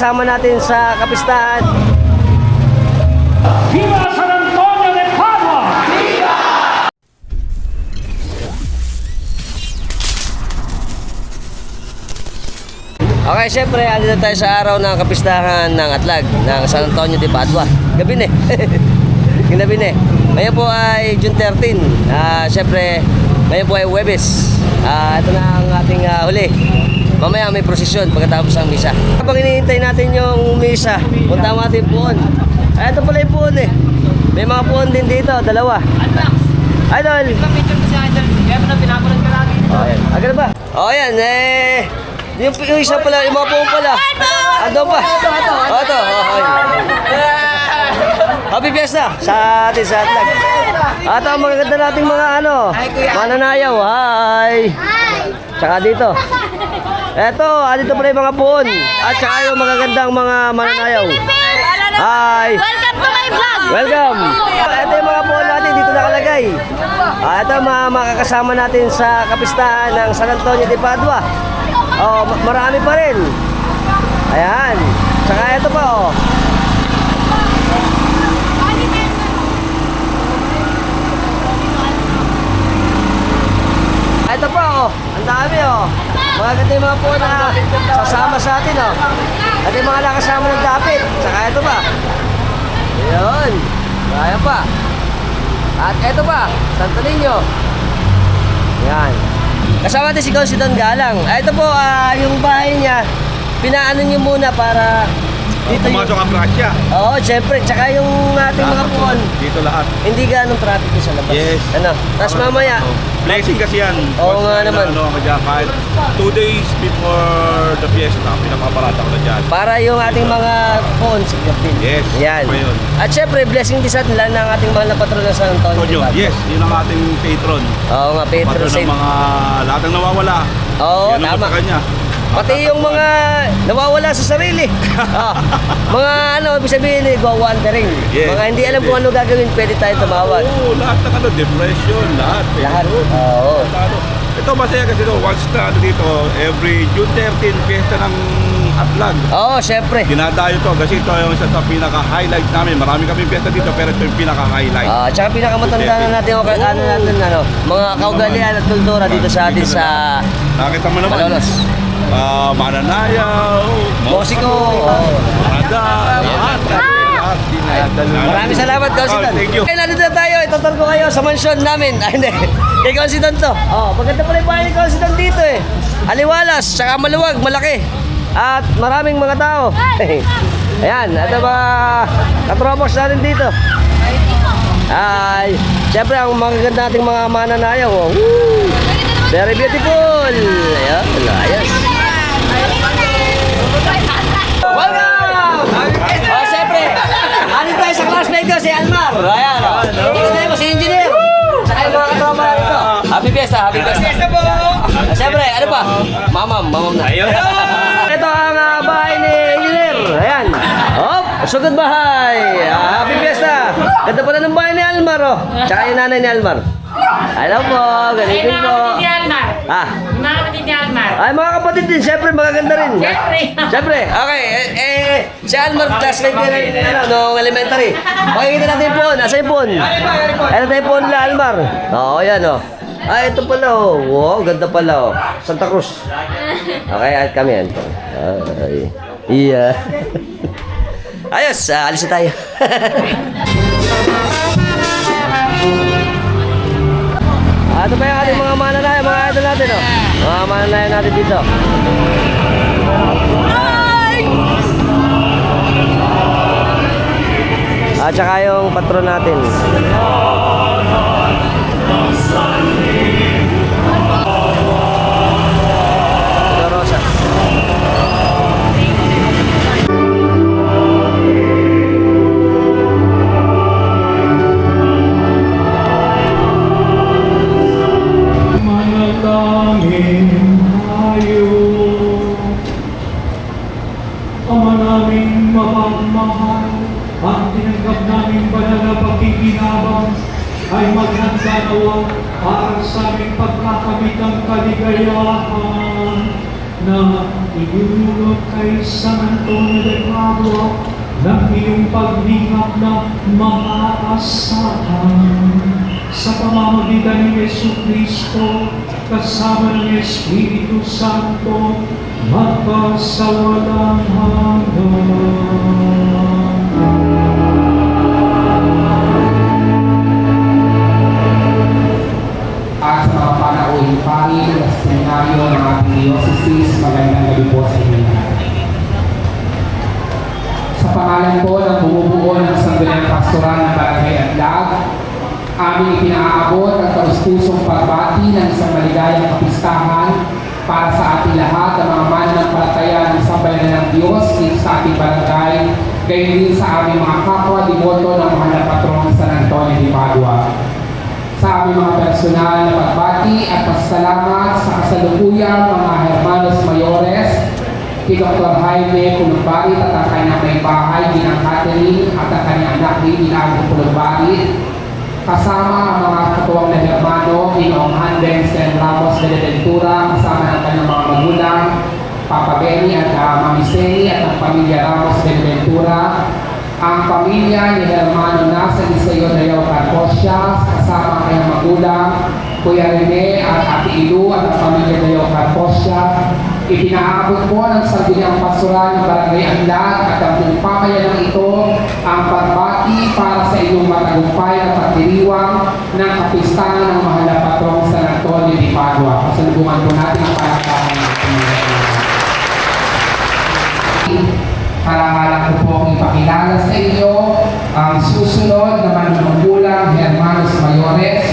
kasama natin sa kapistahan. Viva San Antonio de Padua! Okay, syempre, andito tayo sa araw ng kapistahan ng Atlag ng San Antonio de Padua. Gabi na Ginabi na Ngayon po ay June 13. Syempre, ngayon po ay Huwebes. Ito na ang ating huli. Mamaya may prosesyon pagkatapos ng misa. Habang hinihintay natin yung misa, punta natin puon. Ito pala yung puon eh. May mga puon din dito, dalawa. Idol! Picture ko si Idol. Kaya mo na pinapanood ka lagi. Agad ba? Yan yung isa pala, yung mga puon pala. Ando pa. Ito. Happy Fiesta sa atin sa Atlag. At ang magaganda nating mga mananayaw. Hi! Tsaka dito. Dito pala yung mga puon. At saka yung magagandang mga mananayaw. Hi! Welcome to my vlog! Welcome! Ito yung mga puon natin dito nakalagay. Ito mga makakasama natin sa kapistahan ng San Antonio de Padua. Marami pa rin. Ayan. Tsaka ito pa Ito pa ang dami Mga ganda yung mga puon na sasama sa atin At yung mga nakasama ng dapit. Tsaka ito pa. Ayun. Kaya pa. At ito pa, Santo Niño. Yan. Kasama natin si Consi Don Galang. Ito po, yung bahay niya, pinaano niyo muna para dito pumasok ang prasya. Oo, syempre. Tsaka yung ating mga puon, Dito lahat. hindi ganong traffic sa labas. Yes. Tapos mamaya, Blessing kasi yan. Oo nga naman. Kahit 2 days before the fiesta, pinakaparata ko na dyan. para yung ating mga puon, sigap din. Yes. Yan. Pa yun. At syempre, blessing din sa nila ng ating mahal na patron na San Antonio. Antonio, yes, yun ang ating patron. Oo nga, Pedro Patron ng Saint. mga lahat ng nawawala. Oo, Yan ang tama. sa kanya. Pati yung mga nawawala sa sarili. Mga ibig sabihin wandering. Yes. Mga hindi alam kung ano gagawin, pwede tayo tumawag. Oo, lahat ng depression, lahat. Lahat. Oo. Ito masaya kasi once na dito, every June 13, fiesta ng Atlag. Oo, syempre. Dinadayo to kasi ito yung isa sa pinaka-highlight namin. Marami kami fiesta dito pero ito yung pinaka-highlight. Tsaka pinakamatanda na natin mga kaugalian at kultura dito sa atin sa Nakita mo naman. Malolos. Mananayaw, Musiko. Parada, lahat. Maraming salamat, Considan. Thank you. Nandito na tayo. Itutur ko kayo sa mansyon namin. Hindi. Kay Considan to. Maganda pala yung bahay ni Considan dito Aliwalas, tsaka maluwag, malaki. At maraming mga tao. Ayan, ito mga katropox natin dito. Ay, siyempre ang magaganda nating mga mananayaw. Woo! Very beautiful. Ayan, ayos. Welcome! Siyempre, anin tayo sa classmate ko, si Almar. Ayan, Dito tayo mo, si Engineer. Saka yung mga katropa na dito. Happy Fiesta, happy Fiesta. Siyempre, ano pa? Mamam na. Ito ang bahay ni Engineer. Ayan. Sugod bahay. Happy Fiesta. Ganda pala ng bahay ni Almar, Tsaka yung nanay ni Almar. Hello po, ganito po. Mga kapatid ni Almar. Ay, mga kapatid din, siyempre magaganda rin. Siyempre. Okay. Si Almar, classmate ko nung elementary. Pakikita natin yung phone. Asa yung phone? Ano tayo yung phone nila, Almar? Yan ito pala Wow, ganda pala Santa Cruz. Okay, at kami yan. Iya. Ayos, alis na tayo. Ito pa yung ating mga mananayan, mga idol natin, Mga mananayan natin dito. At saka yung patron natin. Rosa. Ama naming mapagmahal, ang tinanggap naming banal na pagkikinabang ay maghanda nawa para sa aming pagkakamit ng kaligayahan na inululog kay San Antonio de Padua ng iyong paglingap na maaasahan. Sa pamamagitan ni Jesucristo, kasama ng Espiritu Santo, magpasawalang hanggan. At sa mga panauhing pari ng seminaryo ng ating diocese, magandang gabi po sa inyo lahat. Sa pangalan po ng bumubuo ng Sangguniang Pastoral ng Barangay Adlag, aming ipinaabot ang taus-pusong pagbati ng isang maligayang kapistahan para sa ating lahat ng mga mananampalataya ng sambayanan ng Diyos dito sa ating barangay, gayon din sa aming mga kapwa devoto ng mahal na patron San Antonio de Padua. Sa aming mga personal na pagbati at pasalamat sa kasalukuyang mga hermanos mayores, kay Dr. Jaime Pulumbarit at ang kanyang may bahay, Ginang Catherine, at ang kanyang anak ni Ginang Pulumbarit, kasama ang mga katuwang na hermano, Ginoong Anden Sen Ramos de Ventura, kasama ng kanyang mga magulang, Papa Benny at Mami Seni at ang pamilya Ramos de Ventura, ang pamilya ni Hermano Nasa Liceo Dayaw Carposia, kasama ang kanyang magulang, Kuya Rene at Ate Ilu at ang pamilya Dayaw Carposia. Ipinaabot po ng Sangguniang Pastoral ng Barangay Adlag at ang pamayanan ito ang pagbati para sa inyong matagumpay na pagdiriwang ng kapistahan ng mahal na patrong San Antonio de Padua. Pasalubungan po natin ang palakpakan ng karangalan ko po ipakilala sa inyo ang susunod na manunungkulang Hermanos Mayores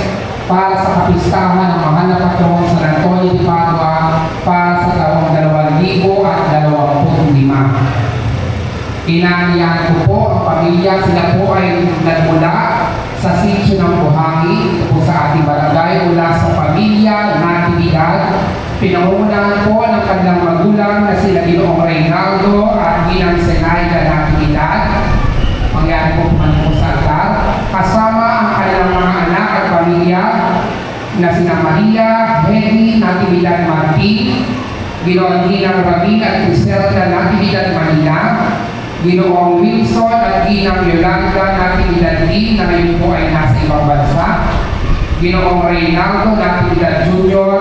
para sa kapistahan ng mahal na patron San Antonio de Padua para sa taong 2025. Inanihan ko po ang pamilya, sila po ay nagmula sa sitio ng Buhangi po sa ating barangay mula sa pamilya Natividad. Pinangungunahan po ng kanilang magulang na sila Ginoong Reynaldo at Ginang Zenaida Natividad. Mangyari po po sa altar. Kasama ang kanilang mga anak at pamilya na sina Maria, Henry Natividad Martin, Ginoong Ginang Rabin at Criselda Natividad Manila, Ginoong Wilson at Ginang Yolanda Natividad Lee na ngayon po ay nasa ibang bansa, Ginoong Reynaldo Natividad Jr.,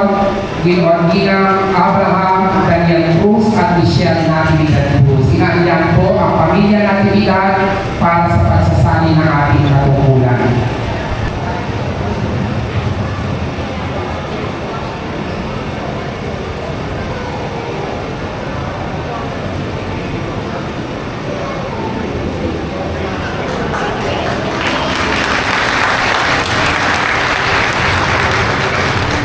Ginoong Ginang Abraham Daniel Cruz at Michelle Natividad Cruz. Inailan po ang pamilya Natividad para sa pagsasali ng ating katungkulan.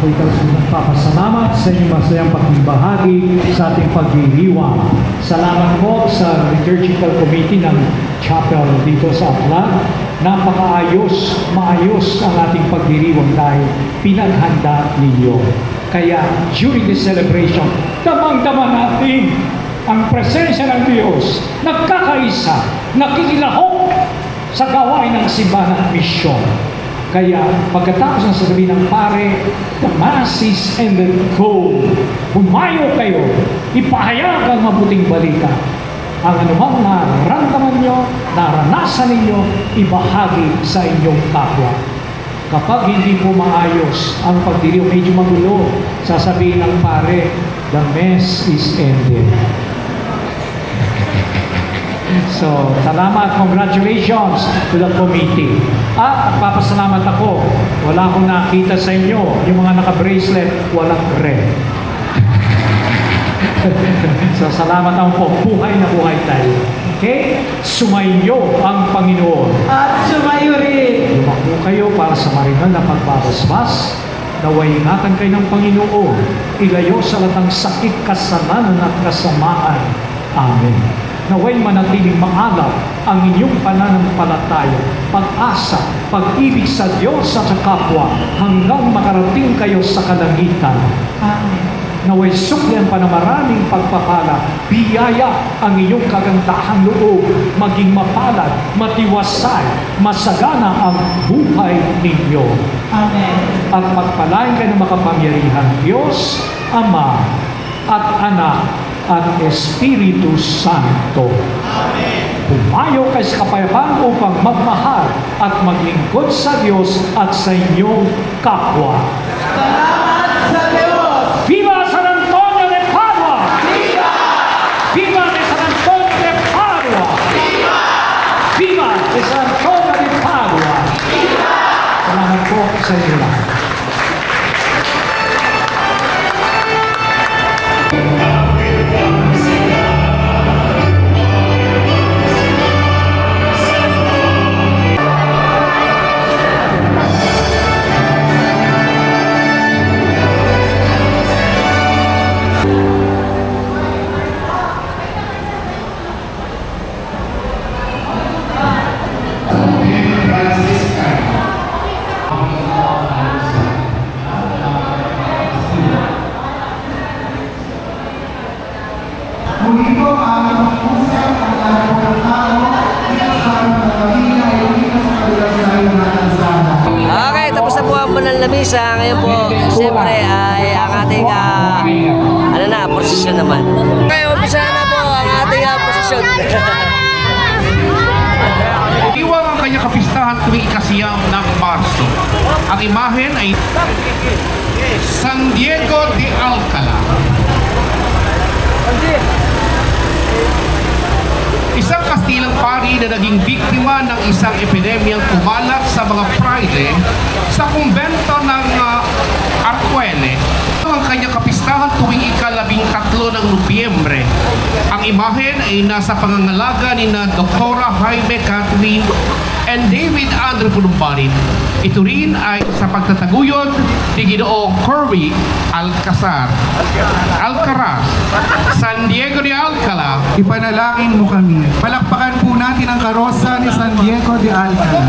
Ako'y nagpapasalamat sa inyong masayang pagbahagi sa ating pagdiriwang. Salamat po sa Liturgical Committee ng Chapel dito sa Aklan. Napakaayos, maayos ang ating pagdiriwang dahil pinaghanda ninyo. Kaya during this celebration, damang-dama natin ang presensya ng Diyos, nagkakaisa, nakikilahok sa gawain ng simbahan at misyon. Kaya pagkatapos ng sasabihin ng pare, the Mass is ended, go. Humayo kayo, ipahayag ang mabuting balita. Ang anumang nararamdaman nyo, naranasan ninyo, ibahagi sa inyong kapwa. Kapag hindi po maayos ang pagdiriwang, medyo magulo, sasabihin ng pare, the Mass is ended. So, salamat, congratulations to the committee. At papasalamat ako, wala akong nakita sa inyo, yung mga naka-bracelet, walang red. So, salamat ako po, buhay na buhay tayo. Okay? Sumayo ang Panginoon. At sumayo rin. Lumako kayo para sa marinal na pagbabasbas. Naway ingatan kayo ng Panginoon. Ilayo sa latang sakit, kasalanan at kasamaan. Amen. Naway manatiling maalab ang inyong pananampalataya, pag-asa, pag-ibig sa Diyos at sa kapwa hanggang makarating kayo sa kalangitan. Amen. Naway suklian pa na maraming pagpapala, biyaya ang iyong kagandahang loob, maging mapalad, matiwasay, masagana ang buhay ninyo. Amen. At pagpalain kayo ng makapangyarihan Diyos, Ama, at Anak at Espiritu Santo. Pumayo kayo sa kapayapaan upang magmahal at maglingkod sa Diyos at sa inyong kapwa. Salamat sa Diyos! Viva San Antonio de Padua! Viva! Viva de San Antonio de Padua! Viva! Viva de San Antonio de Padua! Viva! Salamat po sa inyo lahat. Muli po ang usap ang lahat po ng tao, kasama ng pamilya ay dito sa kabilang ng kalsada. Okay, tapos na po ang banal na misa. Ngayon po, siyempre ay ang ating prosesyon naman. Okay, umpisa na po ang ating prosesyon. Iwang ang kanyang kapistahan tuwing ikasiyam ng Marso. Ang imahen ay San Diego de Alcala. Isang Kastilang pari na naging biktima ng isang epidemyang kumalat sa mga praile sa kumbento ng Arcuele. Ang kanyang kapistahan tuwing ika-13 ng Nobyembre. Ang imahen ay nasa pangangalaga ni na Dr. Jaime Catherine and David Andre Pulumbanin. Ito rin ay sa pagtataguyod ni Ginoong Kirby Alcaraz, San Diego de Alcala. Ipanalangin mo kami. Palakpakan po natin ang karosa ni San Diego de Alcala.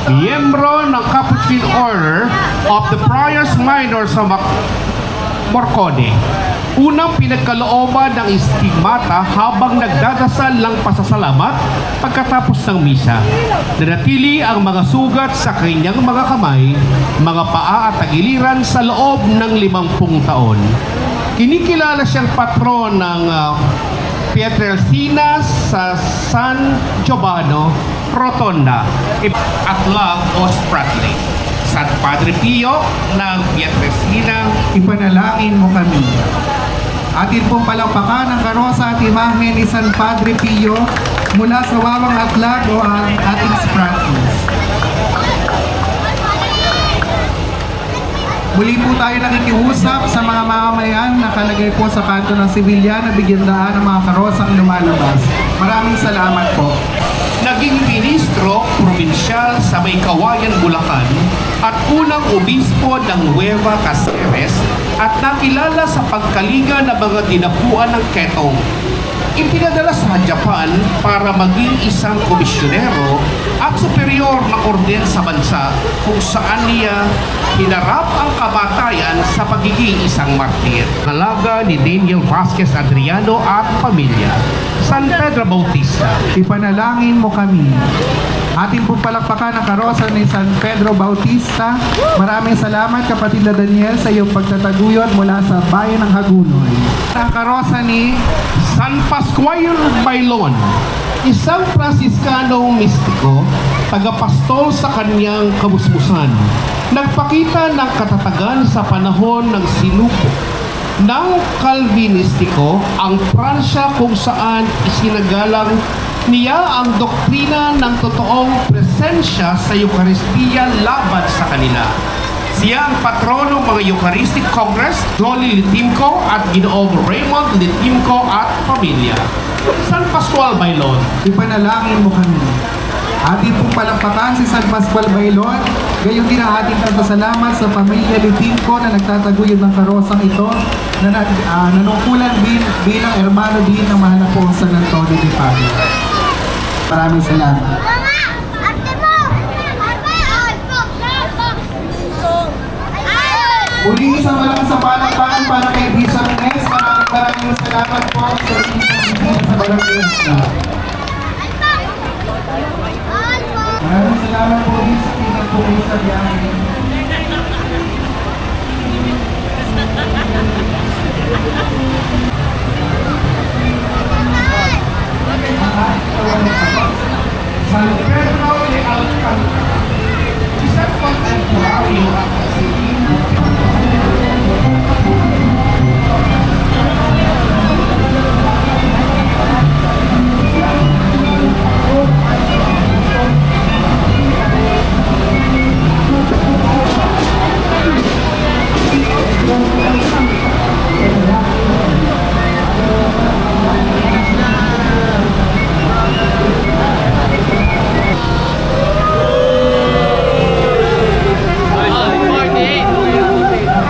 Miyembro ng Capuchin Order of the Friars Minor sa Morcone. Unang pinagkalooban ng stigmata habang nagdadasal ng pasasalamat pagkatapos ng misa. Nanatili ang mga sugat sa kanyang mga kamay, mga paa at tagiliran sa loob ng 50 taon. Kinikilala siyang patron ng Pietrelcina sa San Giovanni Rotonda, Atlag o Spratly. San Padre Pio ng Pietrelcina. Ipanalangin mo kami. Atin pong palakpakan ang karosa at imahe ni San Padre Pio mula sa Wawang Atlag o ating Spratlys. Muli po tayo nakikiusap sa mga mamamayan na kalagay po sa kanto ng sibilyan na bigyan daan ng mga karosang lumalabas. Maraming salamat po. Naging ministro probinsyal sa May Kawayan, Bulacan at unang obispo ng Nueva Cáceres at nakilala sa pagkaliga ng mga dinapuan ng Ketong. Ipinadala sa Japan para maging isang komisyonero at superior na orden sa bansa kung saan niya hinarap ang kamatayan sa pagiging isang martir. Nalaga ni Daniel Vasquez Adriano at pamilya. San Pedro Bautista. Ipanalangin mo kami. Ating pong palakpakan ang karosa ni San Pedro Bautista. Maraming salamat kapatid na Daniel sa iyong pagtataguyod mula sa bayan ng Hagunoy. Ang karosa ni San Pascual Bailon, isang Franciscanong mistiko, tagapastol sa kanyang kabusbusan. Nagpakita ng katatagan sa panahon ng sinuko ng Calvinistiko ang Pransya kung saan isinagalang niya ang doktrina ng totoong presensya sa Eucharistia laban sa kanila. Siya ang patrono ng mga Eucharistic Congress, Jolly Litimco at Ginoong Raymond Litimco at pamilya. San Pascual Bailon. Ipanalangin mo kami. Ating pong palakpakan si San Pascual Bailon. Gayon din ang ating pasasalamat sa pamilya Litimco na nagtataguyod ng karosang ito na nanungkulan din bilang hermano din ng mahal na po San Antonio de Padua. Maraming salamat. Uli isang malakas sa palakpakan para kay Bishop Ness. Maraming salamat po sa inyong sa Barangay Isla. Maraming salamat po Bishop. Ingat po kayo sa biyahe. San Pedro de Alcantara. Isang pag-alpuhario at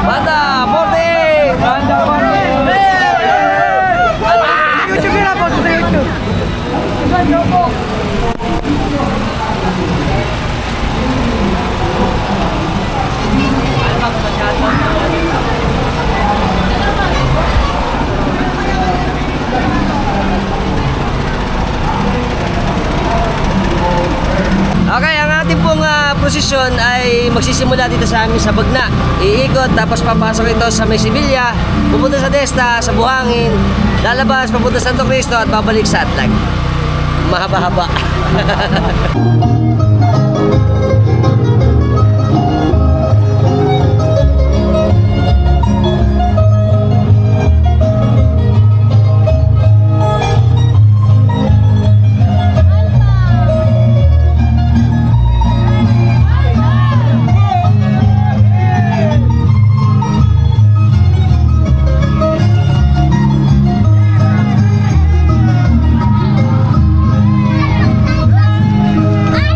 Banda 40! Banda 40! YouTube na po sa YouTube. Okay, ang ating pong prosesyon ay magsisimula dito sa amin sa Bagna. Iikot, tapos papasok ito sa May Sibilya, pupunta sa Desta, sa Buhangin, lalabas, papunta sa Santo Cristo at babalik sa Atlag. Mahaba-haba. Ay!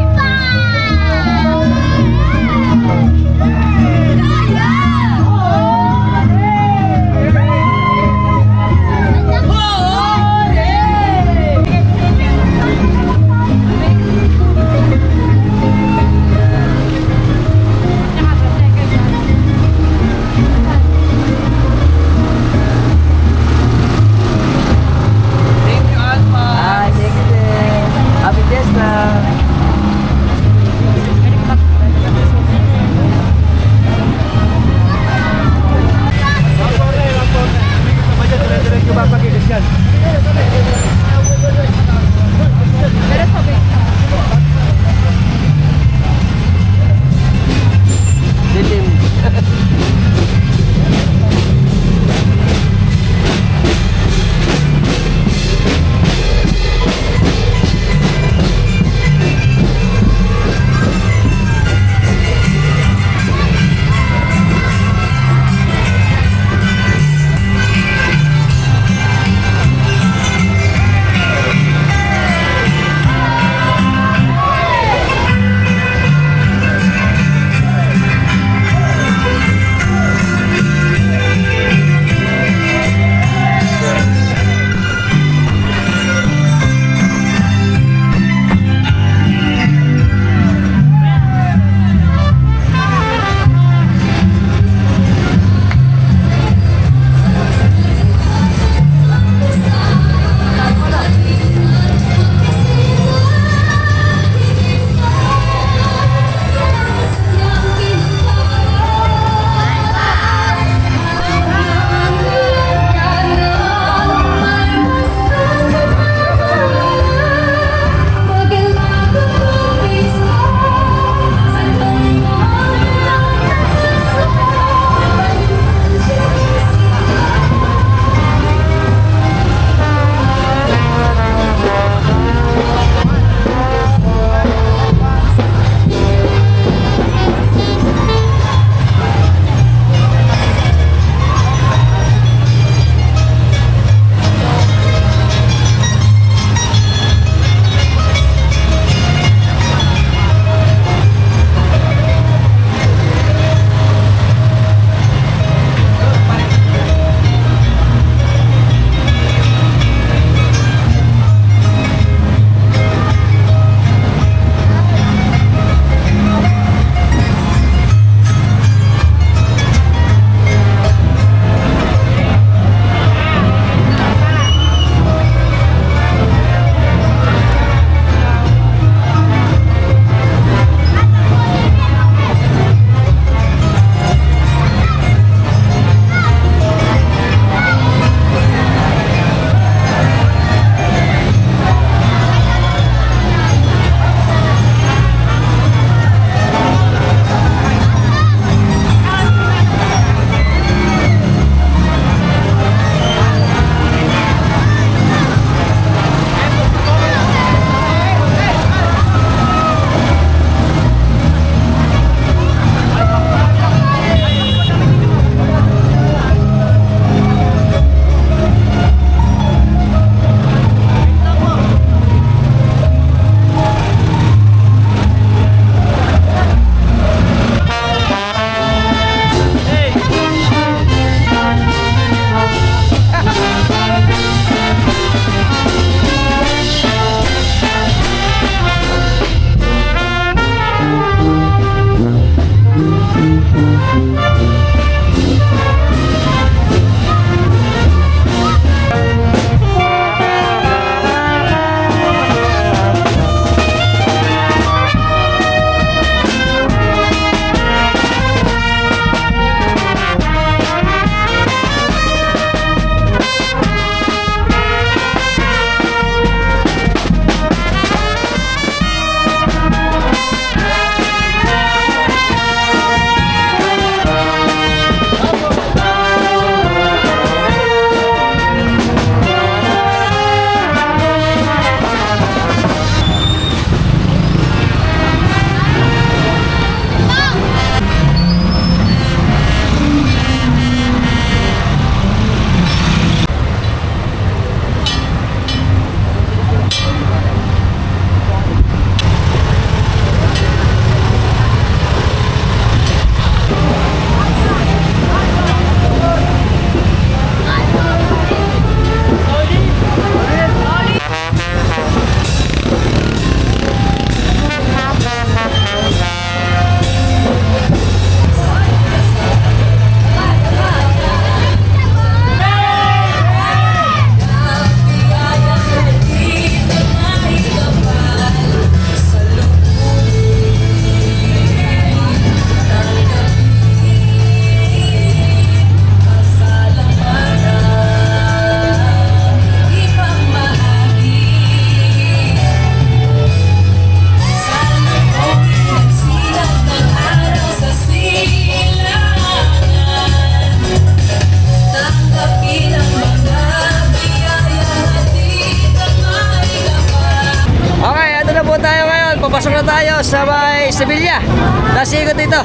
tayo sa may Sevilla. Tapos ikot dito.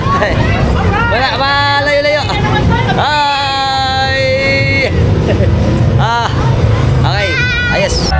Wala, malayo-layo. Ay! Okay. Ayos.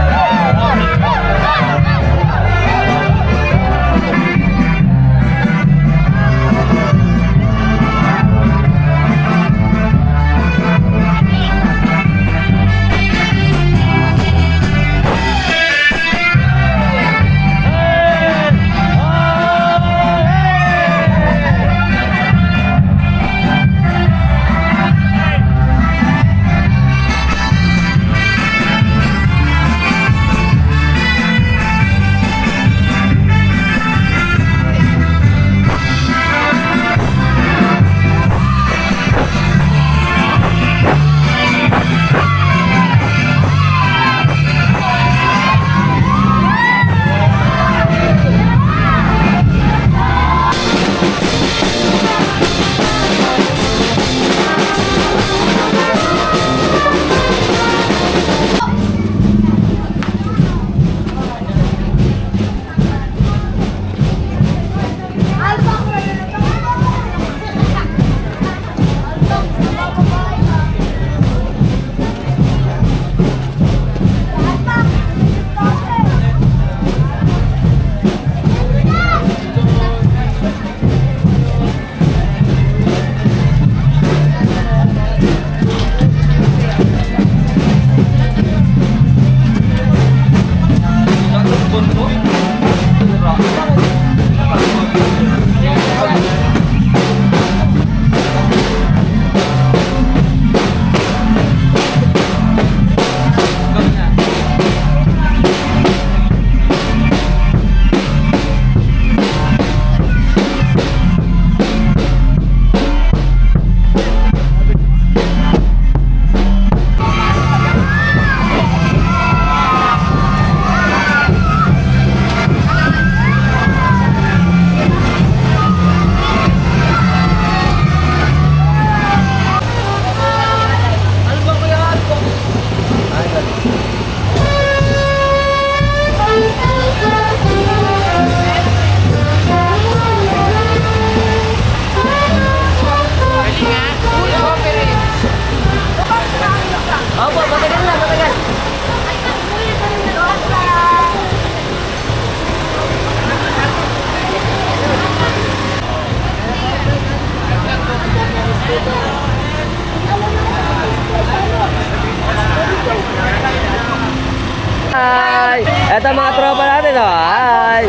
Hi! Ito mga tropa natin, oh. Hi!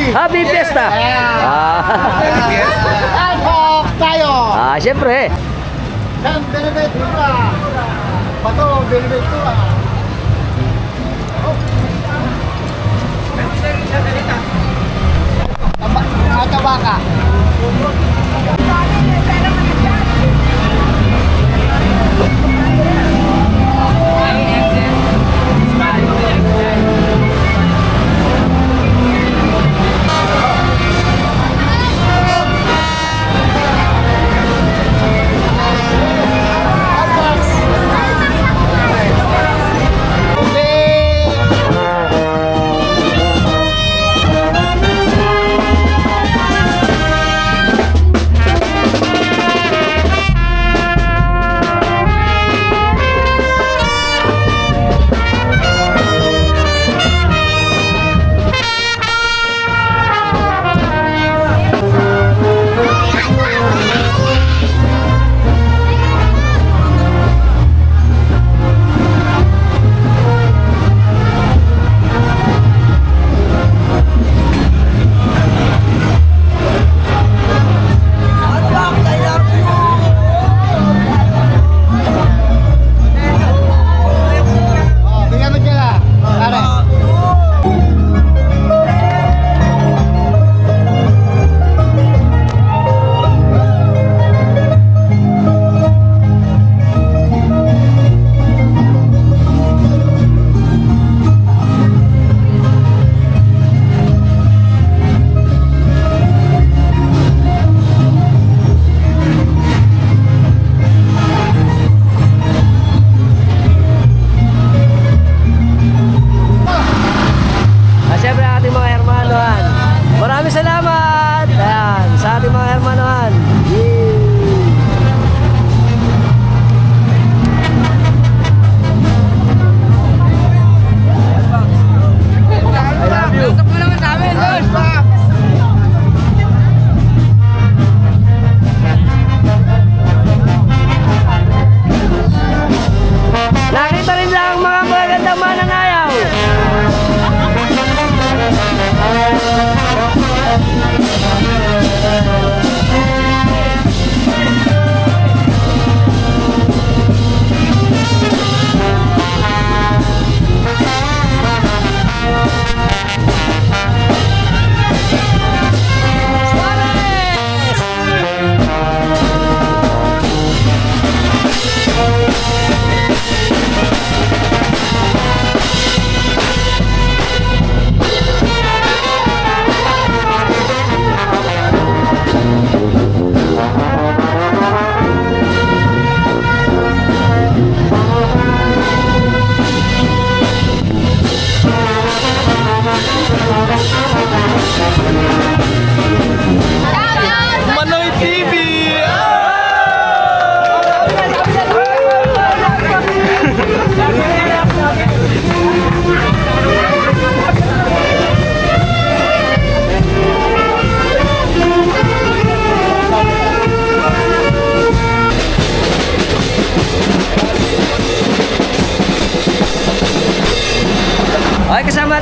Happy Fiesta! Tayo! Siyempre. Sam, benefit ko ah. Pato, benefit ko ah. Matawaka.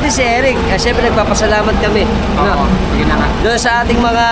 natin si Eric. Siyempre, nagpapasalamat kami. Oo, yun na nga. Doon sa ating mga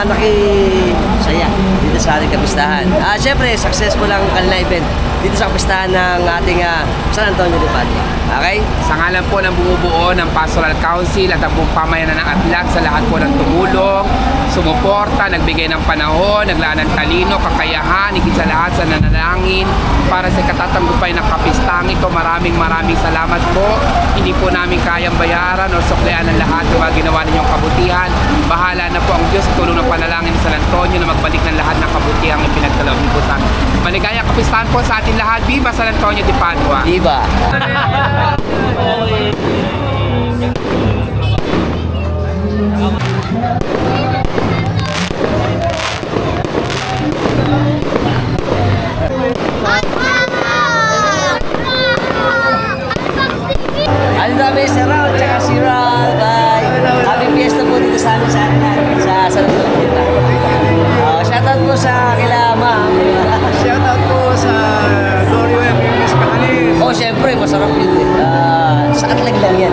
nakisaya dito sa ating kapistahan. Siyempre, successful ang kanila event dito sa kapistahan ng ating San Antonio de Padua. Okay? Sa ngalan po ng bumubuo ng Pastoral Council at ang buong pamayanan ng Atlag, sa lahat po ng tumulong, sumuporta, nagbigay ng panahon, naglaan ng talino, kakayahan, higit sa lahat sa nanalangin para sa katatagumpay ng kapistang ito. Maraming salamat po. Hindi po namin kayang bayaran o suklian ang lahat ng mga ginawa ninyong kabutihan. Bahala na po ang Diyos sa tulong ng panalangin ni San Antonio na magbalik ng lahat ng kabutihan ang pinagkaloob niyo po sa amin. Maligayang kapistahan po sa ating lahat. Viva San Antonio de Padua! Diba? Ano dami si Raul, tsaka si Raul. Bye. Happy fiesta po dito sa amin sa San Antonio. Shoutout po sa kila ma'am. Shoutout po sa Glorio M. Miss Kahalin. Oh, syempre, masarap yun eh. Sa Atlag lang yan.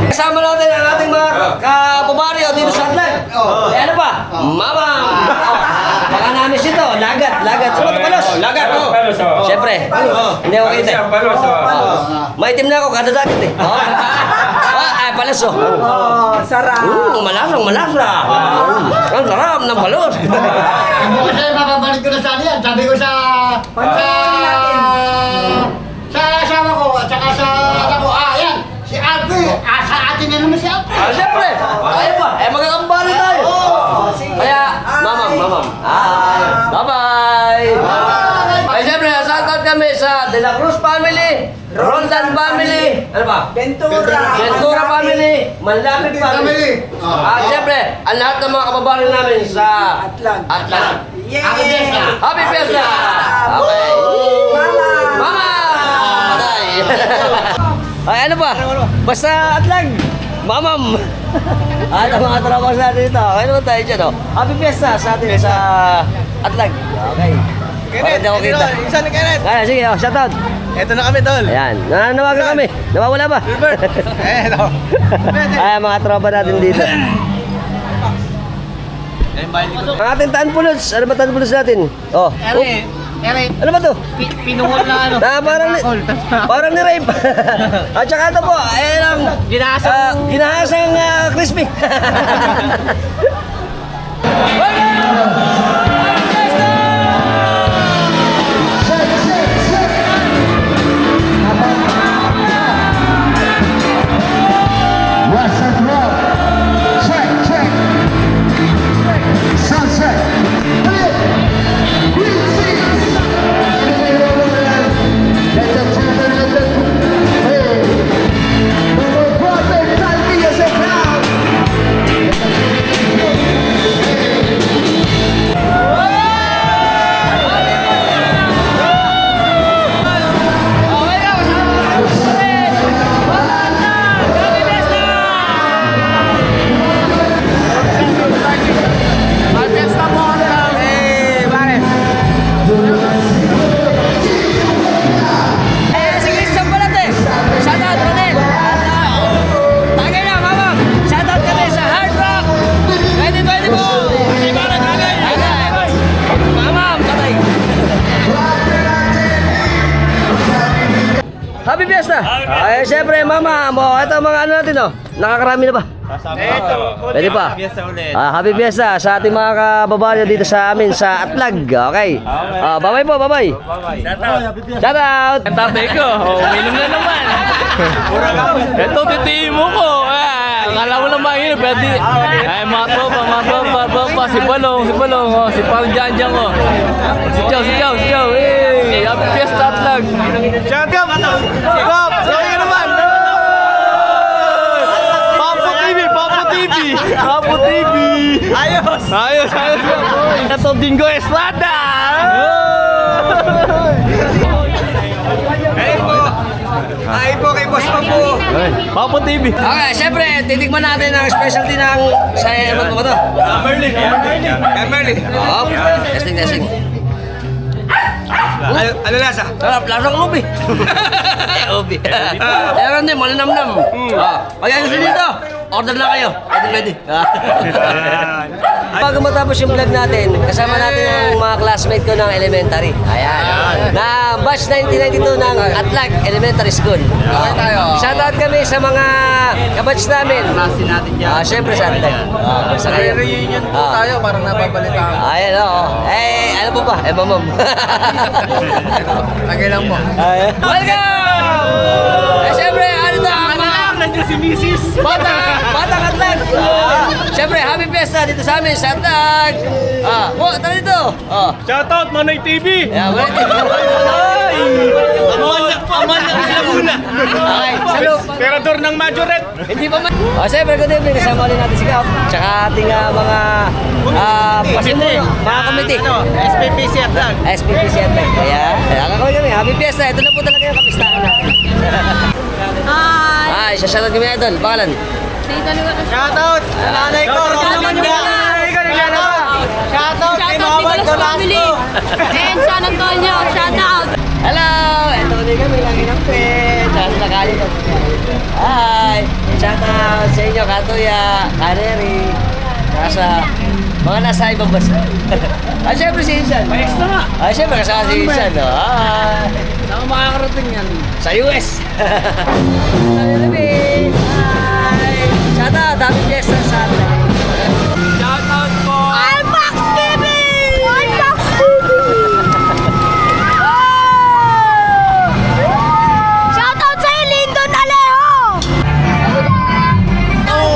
Kasama natin ang ating mga kababaryo dito sa Atlag. Eh, ano pa? Mama! Baka namis ito. Lagat. Ano ba ito? Palos? Lagat. Syempre. Hindi ako kita. Maitim na ako kada dagat eh. Ay, palos oh. Sarap. Malasa. Ang sarap ng palos. Kasi mababalik ko na sa yan. Sabi ko sa asawa ko at saka sa anak ko, yan, si Alpi, sa atin na naman si Alpi. Syempre. Tayo pa. Magkakambalo tayo. Kaya, mamam. Bye-bye. Ay, syempre, shoutout kami sa De La Cruz family, Roldan family, ano ba? Ventura family, Manlamig family. Syempre, ang lahat ng mga kababayan namin sa Atlag. Happy Fiesta! Okay. Mama! Patay. Ay, ano ba? Basta Atlag. Mamam! At ang mga trabaho natin dito. Okay naman tayo dyan, oh. Happy Fiesta sa atin sa Atlag. Okay. Kenneth, isa ni Kenneth. Kaya, sige, oh, shoutout. Ito na kami, tol. Ayan, nananawagan kami. Nawawala ba? Ito. Ay, mga tropa natin dito. Ang ating Tanpulos. Ano ba Tanpulos natin? Oh. Eric, Ano ba to? pinuhol na ano. Parang ni rape. At saka ito po, ayan ang ginahasang crispy. Happy Fiesta! Ay, syempre, mama, ito mga ano natin, oh. Nakakarami na ba? Pwede pa? Happy Fiesta sa ating mga kababayan dito sa amin sa Atlag. Okay. Bye-bye po, bye-bye. Shout out! Ang tatay ko, uminom na naman. Ito, titimo ko. Akala mo naman yun, pwede. Ay, mga tropa, si Balong, si Parang Janjang, oh. Si Chow. Hey, happy Fiesta Atlag. Shout out! Stop! Sorry naman! Papo TV! Ayos! Ito Dingo Estrada! Ay po kay Boss Papo. Papo TV! Okay, syempre, titikman natin ang specialty ng ano ba ito? Merly. Testing. Ano lasa? Sarap, lasang ubi. Ubi. Meron din, malinamnam. Kaya gusto dito, order na kayo. Pwede. Bago matapos yung vlog natin, kasama natin ang mga classmate ko ng elementary. Ayan. Na batch 1992 ng Atlag Elementary School. Shoutout kami sa mga kabatch namin. Klase natin dyan. Siyempre sa Atlag. Sa kayo. Reunion po tayo, parang nababalita. Ayan, oo. Ano po ba? Mamam. Lagay lang mo. Welcome! Siyempre, ano to? Nandiyan si Mrs. Batang Atlag! Siyempre, happy fiesta dito sa amin sa Atlag! Tara dito! Shoutout Manoy TV! Yeah, wala dito. Amanyak sila muna! Okay, salute! Emperador ng Majoret! Hindi pa man. Siyempre, good evening. Kasama ulit natin si Kap. Tsaka ating mga pasimuno, mga komite. SPPC Atlag. SPPC Atlag. Ayan. Kakawin kami. Happy fiesta. Ito na po talaga yung kapistahan natin. Hi! Ay, shoutout kami idol. Pangalan? Shoutout sa nanay ko. Shoutout kay Mawal Dolasco. And San Antonio, shout out! Hello! Ito ulit kami. Lagi ng pet. Saan nakali ko? Hi! Shoutout sa inyo, Katuya, Kaneri. Nasa mga nasa ibang bansa. Siyempre si Insan. May extra nga. Siyempre kasama si Insan. Hi! Saan makakarating yan? Sa US. Hi! Shoutout! Happy fiesta sa atin. Shoutout po. Alpax TV! Alpax TV! Shout out sa Lyndon Alejo!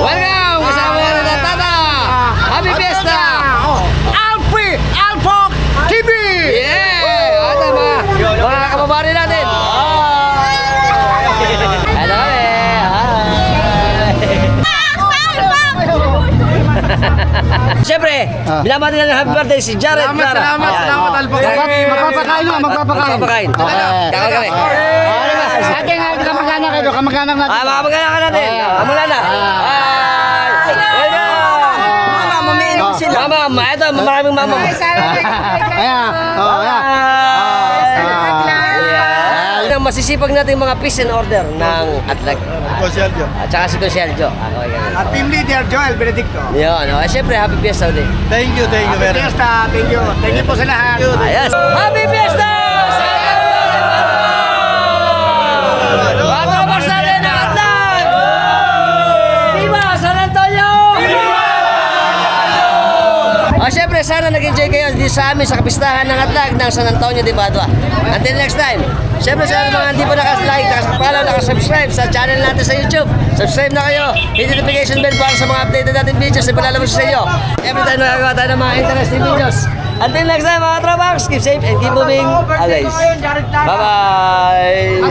Welcome! Kasama na ng tata! Happy fiesta! Alpok TV! Yeah! Ito mga kababari natin. Ano kami? Siyempre, binamati na ng happy birthday si Jared Clara. Salamat, Alpok. Magpapakain mo, magpapakain. Kakain kami. Ating kamag-anak kayo, kamag-anak natin. Makapagkala ka natin. Amulana. Mama, mamiinom sila. Mama, ito, maraming mama. Ang masisipag natin mga peace and order ng Atlag. At saka si Conseljo. At team leader Joel Benedicto. Yun, siyempre, happy fiesta ulit. Thank you very much. Fiesta, thank you. Thank you po sa lahat. Ayos. Happy fiesta! Mga kabars natin ng Atlag! Viva San Antonio! Siyempre, sana nag-enjoy kayo dito sa amin sa kapistahan ng Atlag ng San Antonio de Padua. Until next time, siyempre sa mga hindi pa nakas-like, nakapalaw, nakasubscribe sa channel natin sa YouTube. Subscribe na kayo. Hit the notification bell para sa mga updated natin videos na palalabas sa inyo. Every time nakagawa tayo ng mga interesting videos. Until next time mga Trabox, keep safe and keep moving always. Bye-bye!